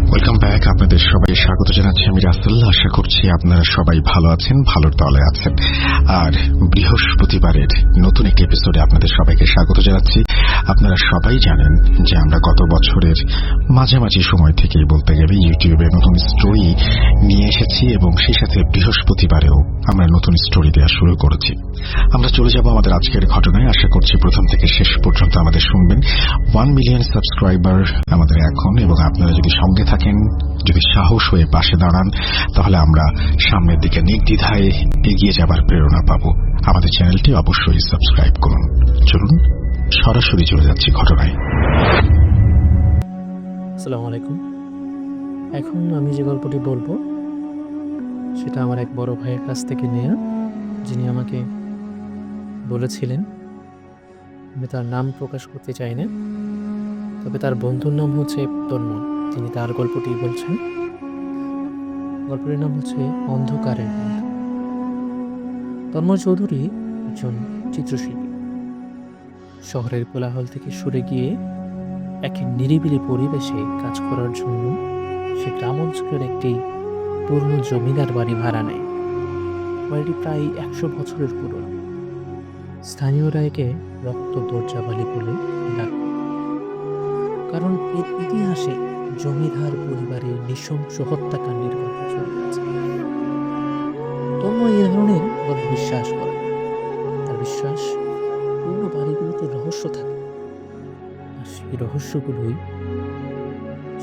Welcome back. আপনাদের সবাই স্বাগত জানাচ্ছি আমি রাসেল। আশা করছি আপনারা সবাই ভালো আছেন, ভালোর দলে আছেন। আর বৃহস্পতিবারের নতুন একটি এপিসোডে আপনাদের সবাইকে স্বাগত জানাচ্ছি। আপনারা সবাই জানেন যে আমরা গত বছরের মাঝামাঝি সময় থেকেই বলতে গেলে ইউটিউবে নতুন স্টোরি নিয়ে এসেছি এবং সেই সাথে বৃহস্পতিবারেও আমরা নতুন স্টোরি দেওয়া শুরু করেছি। আমরা চলে যাব আমাদের আজকের ঘটনায়। আশা করছি প্রথম থেকে শেষ পর্যন্ত আমাদের শুনবেন। 1 মিলিয়ন সাবস্ক্রাইবার আমাদের এখন, এবং আপনারা যদি সঙ্গে থাকেন, যদি সাহস হয়ে পাশে দাঁড়ান, তাহলে আমরা সামনের দিকে নির্দ্বিধায় এগিয়ে যাবার প্রেরণা পাবো। আমাদের চ্যানেলটি অবশ্যই সাবস্ক্রাইব করুন। চলুন সরাসরি চলে যাচ্ছি ঘটনায়। আসসালামু আলাইকুম। এখন আমি যে গল্পটি বলবো সেটা আমার এক বড় ভাইয়ের কাছ থেকে নেয়া, যিনি আমাকে বলেছিলেন। আমি তার নাম প্রকাশ করতে চাই না, তবে তার বন্ধুর নাম হচ্ছে তন্ময়। তিনি তার গল্পটি বলছেন। গল্পটির নাম হচ্ছে অন্ধকারের বন্ধু। তন্ময় চৌধুরী একজন চিত্রশিল্পী। শহরের কোলাহল থেকে সরে গিয়ে এক নিরিবিলি পরিবেশে কাজ করার জন্য সে গ্রাম অঞ্চলের একটি পুরনো জমিদার বাড়ি ভাড়া নেয়। বাড়িটি প্রায় 100 বছরের পুরনো। স্থানীয়রা একে রক্ত দরজাবালি বলে ডাকে, কারণ এর ইতিহাসে জমিদার পরিবারের নৃশংস হত্যাকাণ্ডের গল্প ছড়িয়ে আছে। তন্ময় এ ধরনের গল্প বিশ্বাস করে। তার বিশ্বাস পুরনো বাড়িগুলোতে রহস্য থাকে, আর সেই রহস্যগুলোই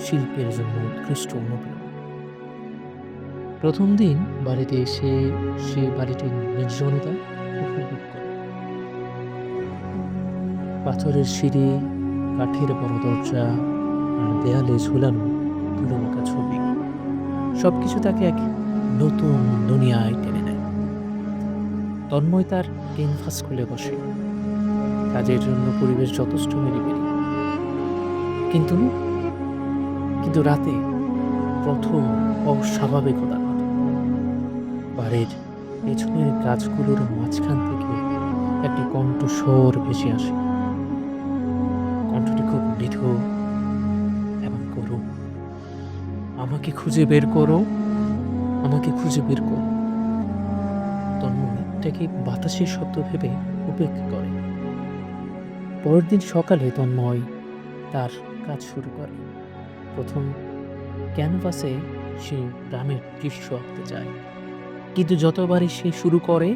শিল্পের জন্য উৎকৃষ্ট অনুপ্রেরণা। প্রথম দিন বাড়িতে এসে সে বাড়িটির নির্জনতা উপভোগ করে। পাথরের সিঁড়ি, কাঠের বড় দরজা আর দেয়ালে ঝুলানো তুলোমাখা ছবি, সবকিছু তাকে এক নতুন দুনিয়ায় টেনে নেয়। তন্ময় তার ক্যানভাস খুলে বসে। কাজের জন্য পরিবেশ যথেষ্ট নিরিবিলি, কিন্তু রাতে প্রথম অস্বাভাবিকতা ঘটে। বাড়ির পেছনের গাছগুলোর মাঝখান থেকে একটি কণ্ঠস্বর ভেসে আসে। কণ্ঠটি খুব নিঠুর এবং করুণ। আমাকে খুঁজে বের করো, আমাকে খুঁজে বের করো। তন্ময় এটাকে বাতাসের শব্দ ভেবে উপেক্ষা করে। পরের দিন সকালে তন্ময় তার কাজ শুরু করে। প্রথম ক্যানভাসে সে গ্রামের দৃশ্য আঁকতে চায়, কিন্তু যতবারই সে শুরু করে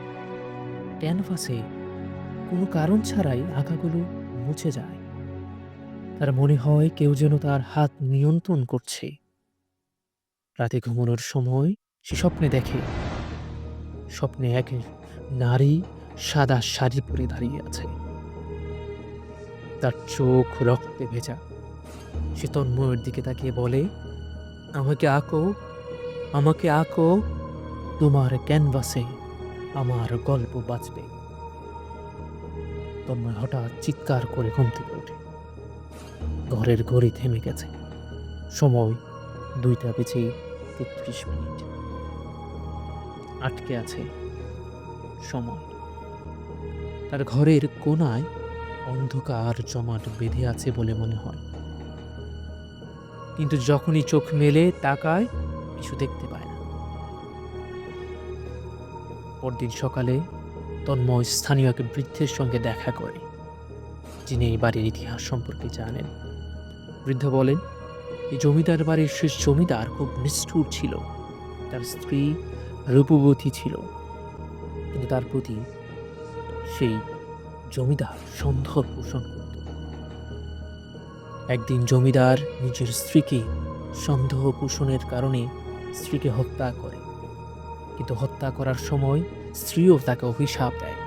ক্যানভাসে কোনো কারণ ছাড়াই আঁকাগুলো মুছে যায়। তার মনে হয় কেউ যেন তার হাত নিয়ন্ত্রণ করছে। রাতে ঘুমানোর সময় সে স্বপ্নে দেখে, স্বপ্নে এক নারী সাদা শাড়ি পরে দাঁড়িয়ে আছে। তার চোখ রক্তে ভেজা। সে তন্ময়ের দিকে তাকিয়ে বলে, আমাকে আঁকো, আমাকে আঁকো, তোমার ক্যানভাসে আমার গল্প বাঁচবে। তন্ময় হঠাৎ চিৎকার করে ঘুম থেকে ওঠে। ঘরের ঘড়ি থেমে গেছে। সময় 2:33। আটকে আছে সময়। তার ঘরের কোণায় অন্ধকার জমাট বেঁধে আছে বলে মনে হয়, কিন্তু যখনই চোখ মেলে তাকায় কিছু দেখতে পায় না। পরদিন সকালে তন্ময় স্থানীয় এক বৃদ্ধের সঙ্গে দেখা করে, যিনি এই বাড়ির ইতিহাস সম্পর্কে জানেন। বৃদ্ধ বলেন, এই জমিদার বাড়ির শেষ জমিদার খুব নিষ্ঠুর ছিল। তার স্ত্রী রূপবতী ছিল, কিন্তু তার প্রতি সেই জমিদার সন্দেহ পোষণ করত। একদিন জমিদার নিজের স্ত্রীকে সন্দেহ পোষণের কারণে স্ত্রীকে হত্যা করে, কিন্তু হত্যা করার সময় স্ত্রীও তাকে অভিশাপ দেয়।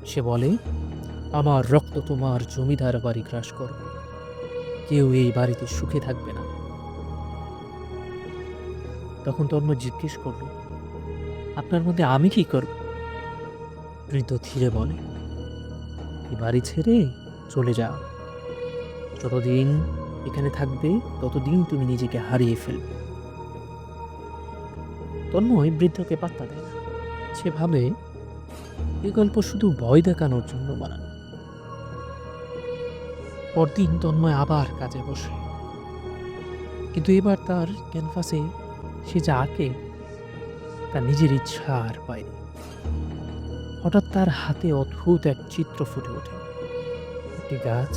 সে বলে, আমার রক্ত তোমার জমিদার বাড়ি গ্রাস করবে, কেউ এই বাড়িতে সুখে থাকবে না। তখন তন্ময় জিজ্ঞেস করল, আপনার মধ্যে আমি কি করব? বৃদ্ধ ধীরে বলে, এই বাড়ি ছেড়ে চলে যাও। যতদিন এখানে থাকবে ততদিন তুমি নিজেকে হারিয়ে ফেলবে। তন্ময় বৃদ্ধকে পাত্তা দেয় না। সে ভাবে এই গল্প শুধু ভয় দেখানোর জন্য বানানো। পরদিন তন্ময় আবার কাজে বসে, কিন্তু এবার তার ক্যানভাসে সে যা আঁকে তার নিজের ইচ্ছার বাইরে। হঠাৎ তার হাতে অদ্ভুত এক চিত্র ফুটে ওঠে, একটি গাছ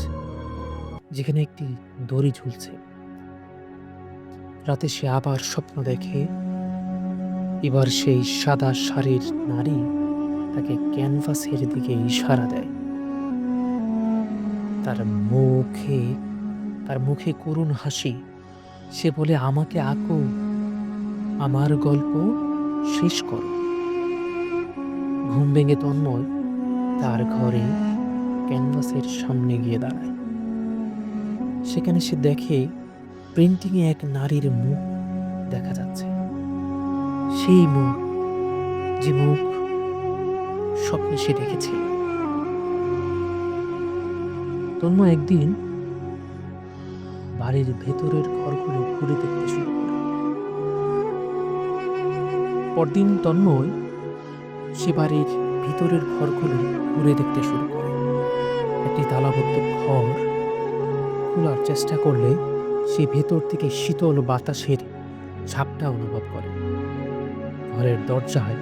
যেখানে একটি দড়ি ঝুলছে। রাতে সে আবার স্বপ্ন দেখে, এবার সেই সাদা শাড়ির নারী তাকে ক্যানভাসের দিকে ইশারা দেয়। তার মুখে তার মুখে করুণ হাসি। সে বলে, আমাকে আঁকো, আমার গল্প শেষ করো। ঘুম ভেঙে তন্ময় তার ঘরে ক্যানভাসের সামনে গিয়ে দাঁড়ায়। সেখানে সে দেখে প্রিন্টিংয়ে এক নারীর মুখ দেখা যাচ্ছে, সেই মুখ যে মুখ স্বপ্নে সে দেখেছিল। তন্ময় একদিন বাড়ির ভেতরের ঘরগুলো ঘুরে দেখতে শুরু করে। পরদিন তন্ময় সে বাড়ির ভিতরের ঘরগুলো ঘুরে দেখতে শুরু করে। একটি তালাবদ্ধ ঘর খোলার চেষ্টা করলে সে ভেতর থেকে শীতল বাতাসের ঝাপটা অনুভব করে। ঘরের দরজায়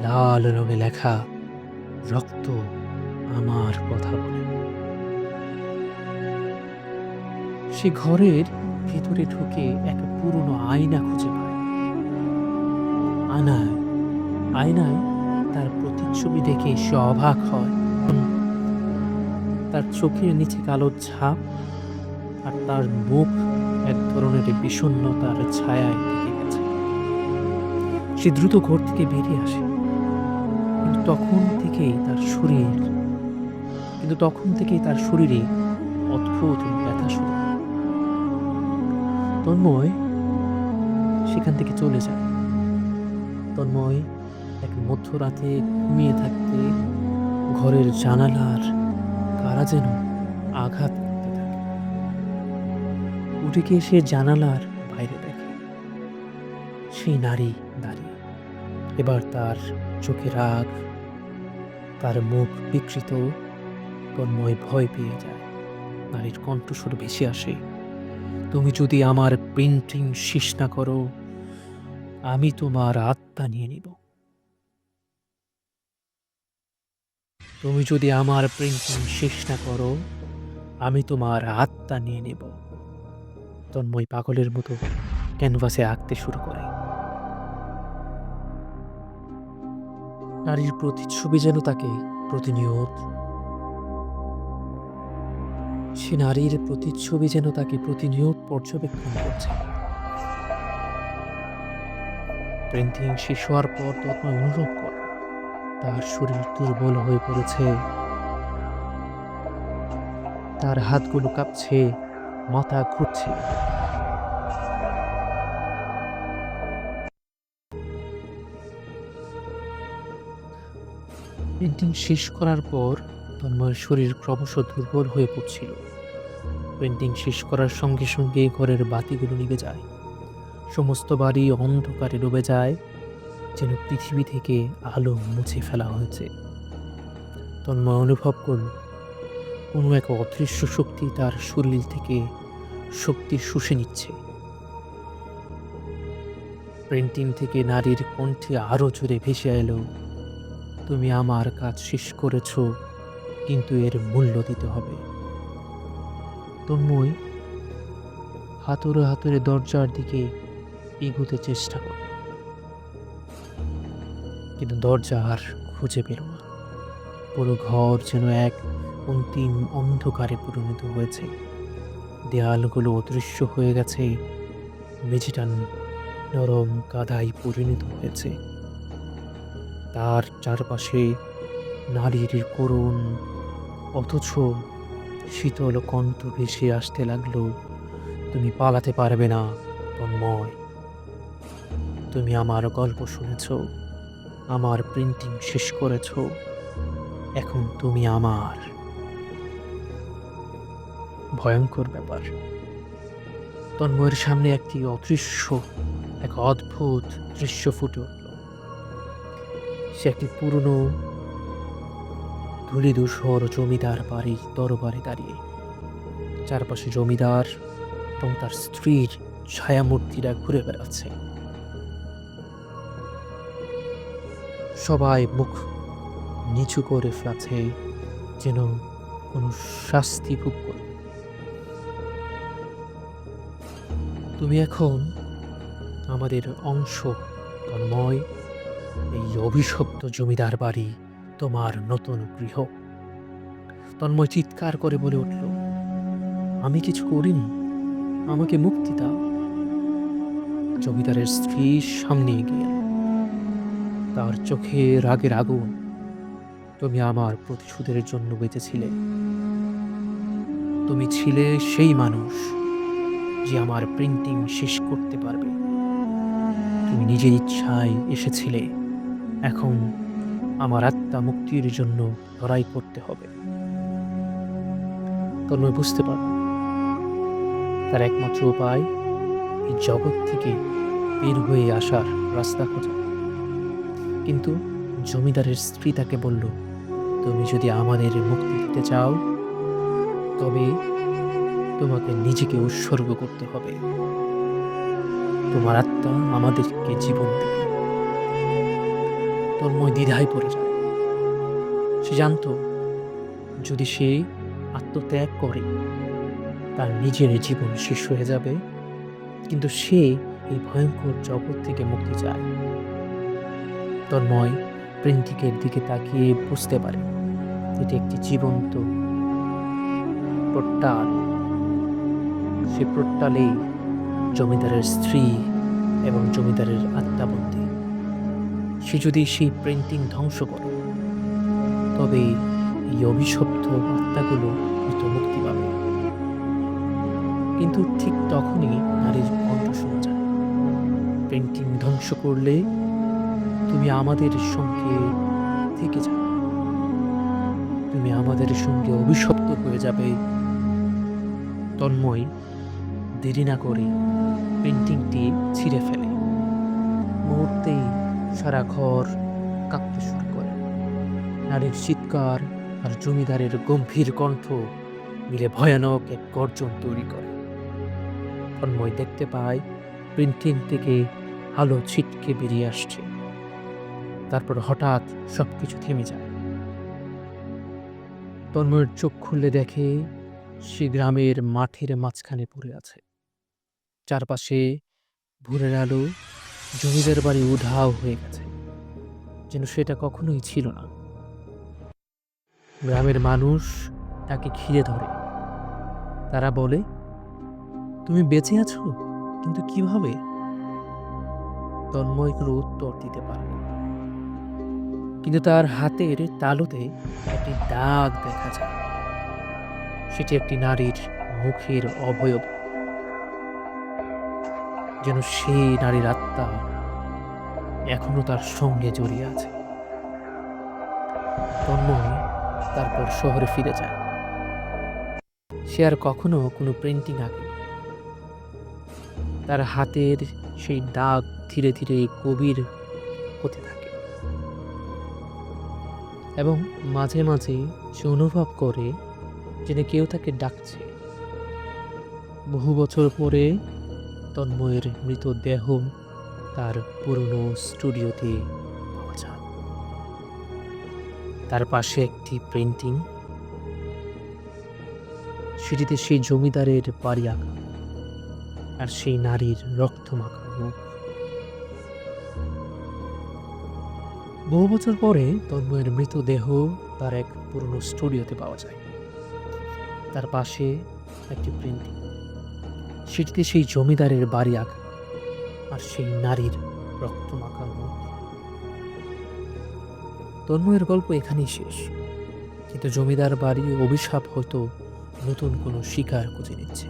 লাল রঙে লেখা, রক্ত আমার কথা বলে। সে ঘরের ভিতরে ঢুকে এক পুরনো আয়না খুঁজে পায়। আয়নায় তার প্রতিচ্ছবি দেখে সে অবাক হয়। তার চোখের নিচে কালো ছাপ, আর তার মুখ এক ধরনের বিষণ্ণতার ছায়ায় ঢেকে গেছে। সে দ্রুত ঘর থেকে বেরিয়ে আসে, কিন্তু তখন থেকেই তার শরীরে অদ্ভুত ব্যথা শুরু হয়। তন্ময় সেখান থেকে চলে যায়। তন্ময় এক মধ্যরাতে ঘুমিয়ে থাকতে ঘরের জানালার কারা যেন আঘাত করতে থাকে। উঠে গিয়ে সে জানালার বাইরে দেখে সেই নারী দাঁড়িয়ে। এবার তার চোখে রাগ, তার মুখ বিকৃত। তন্ময় ভয় পেয়ে যায়। নারীর কণ্ঠস্বর ভেসে আসে, তুমি যদি আমার প্রিন্টিং শেষ না করো, আমি তোমার আত্মা নিয়ে নিব। তুমি যদি আমার প্রিন্টিং শেষ না করো, আমি তোমার আত্মা নিয়ে নেব। তন্ময় পাগলের মতো ক্যানভাসে আঁকতে শুরু করে। নারীর প্রতিচ্ছবি যেন তাকে প্রতিনিয়ত পর্যবেক্ষণ করছে। প্রিন্টিং শেষ হওয়ার পর তন্ময় অনুভব করে তার শরীর দুর্বল হয়ে পড়েছে। তার হাতগুলো কাঁপছে, মাথা ঘুরছে। প্রিন্টিং শেষ করার পর তন্ময়ের শরীর ক্রমশ দুর্বল হয়ে পড়ছিল। প্রিন্টিং শেষ করার সঙ্গে সঙ্গে ঘরের বাতিগুলো নিভে যায়। সমস্ত বাড়ি অন্ধকারে ডুবে যায়, যেন পৃথিবী থেকে আলো মুছে ফেলা হয়েছে। তন্ময় অনুভব করল কোনো এক অদৃশ্য শক্তি তার শরীর থেকে শক্তি শুষে নিচ্ছে। প্রিন্টিং থেকে নারীর কণ্ঠে আরো জোরে ভেসে এলো, তুমি আমার কাজ শেষ করেছ, কিন্তু এর মূল্য দিতে হবে। তন্ময় হাতুড়ে দরজার দিকে এগোতে চেষ্টা করে, কিন্তু দরজা আর খুঁজে পেল না। পুরো ঘর যেন এক অন্তিম অন্ধকারে পরিণত হয়েছে। দেয়ালগুলো অদৃশ্য হয়ে গেছে, মেঝেটা নরম কাদায় পরিণত হয়েছে। তার চারপাশে নারীর করুণ অথচ শীতল কণ্ঠ ভেসে আসতে লাগলো, তুমি পালাতে পারবে না তন্ময়। তুমি আমার গল্প শুনেছ, আমার প্রিন্টিং শেষ করেছ, এখন তুমি আমার। ভয়ঙ্কর ব্যাপার। তন্ময়ের সামনে এক অদ্ভুত দৃশ্য ফুটে উঠল। সে একটি পুরনো ধূলিধূসর জমিদার বাড়ির দরবারে দাঁড়িয়ে। চারপাশে জমিদার এবং তার স্ত্রীর ছায়ামূর্তিরা ঘুরে বেড়াচ্ছে। সবাই মুখ নিচু করে ফেলেছে, যেন কোনো শাস্তি ভোগ করে। তুমি এখন আমাদের অংশ তন্ময়। এই অভিশপ্ত জমিদার বাড়ি তোমার নতুন গৃহ। তন্ময় চিৎকার করে বলে উঠল, আমি কিছু করিনি, আমাকে মুক্তি দাও। জমিদারের স্ত্রী সামনে এগিয়ে এলো। তার চোখে রাগের আগুন। তুমি আমার প্রতিশোধের জন্য বেঁচেছিলে। তুমি ছিলে সেই মানুষ যে আমার প্রিন্টিং শেষ করতে পারবে। তুমি নিজের ইচ্ছায় এসেছিলে। এখন আমার আত্মা মুক্তির জন্য লড়াই করতে হবে। তন্ময় বুঝতে পারল তার একমাত্র উপায় এই জগৎ থেকে বের হয়ে আসার রাস্তা খোঁজা। কিন্তু জমিদারের স্ত্রী তাকে বলল, তুমি যদি আমাদের মুক্তি দিতে চাও তবে তোমাকে নিজেকে উৎসর্গ করতে হবে। তোমার আত্মা আমাদেরকে জীবন দেবে। তন্ময় দ্বিধায় পড়ে যায়। সে জানত যদি সে আত্মত্যাগ করে তার নিজের জীবন শেষ হয়ে যাবে, কিন্তু সে এই ভয়ঙ্কর জগৎ থেকে মুক্তি চায়। তন্ময় প্রিন্টিকের দিকে তাকিয়ে বুঝতে পারে এটি একটি জীবন্ত পোর্টাল। সে পোর্টালেই জমিদারের স্ত্রী এবং জমিদারের আত্মাবন্দী। সে যদি সেই প্রিন্টিং ধ্বংস করে তবে এই অভিশপ্ত আত্মাগুলো হয়তো মুক্তি পাবে। কিন্তু ঠিক তখনই নারীর কণ্ঠ শোনা যায়, প্রিন্টিং ধ্বংস করলে তুমি আমাদের সঙ্গে থেকে যাবে, তুমি আমাদের সঙ্গে অভিশপ্ত হয়ে যাবে। তন্ময় দেরি না করে প্রিন্টিংটি ছিঁড়ে ফেলে। মুহূর্তেই সারা ঘর কাঁপতে শুরু করে। নারীর চিৎকার আর জমিদারের গম্ভীর কণ্ঠ মিলে ভয়ানক এক গর্জন তৈরি করে। তন্ময় দেখতে পায় প্রিন্টিং থেকে আলো ছিটকে বেরিয়ে আসছে। তারপর হঠাৎ সবকিছু থেমে যায়। তন্ময়ের চোখ খুললে দেখে সে গ্রামের মাঠের মাঝখানে পড়ে আছে। চারপাশে ভোরের আলো, জমিদার বাড়ি উধাও হয়ে গেছে, যেন সেটা কখনোই ছিল না। গ্রামের মানুষ তাকে ঘিরে ধরে। তারা বলে, তুমি বেঁচে আছো, কিন্তু কিভাবে? তন্ময় কোনো উত্তর দিতে পারে না। কিন্তু তার হাতের তালুতে একটি দাগ দেখা যায়। সেটি একটি নারীর মুখের অবয়ব, যেন সেই নারীর আত্মা এখনো তার সঙ্গে জড়িয়ে আছে। তন্ময় তারপর শহরে ফিরে যায়। সে আর কখনো কোনো প্রিন্টিং আঁকেনি। তার হাতের সেই দাগ ধীরে ধীরে গভীর হতে থাকে এবং মাঝে মাঝে সে অনুভব করে যেন কেউ তাকে ডাকছে। বহু বছর পরে তন্ময়ের মৃতদেহ তার পুরনো স্টুডিওতে পাওয়া যায়। তার পাশে একটি প্রিন্টিং, সেটিতে সেই জমিদারের বাড়ি আঁকা আর সেই নারীর রক্তমাখা মুখ। বহু বছর পরে তন্ময়ের মৃতদেহ তার এক পুরনো স্টুডিওতে পাওয়া যায়। তার পাশে একটি প্রিন্টিং, সেটিতে সেই জমিদারের বাড়ি আঁকা আর সেই নারীর রক্তমাখা মুখ। তন্ময়ের গল্প এখানেই শেষ, কিন্তু জমিদার বাড়ি অভিশাপ হয়তো নতুন কোনো শিকার খুঁজে নিচ্ছে।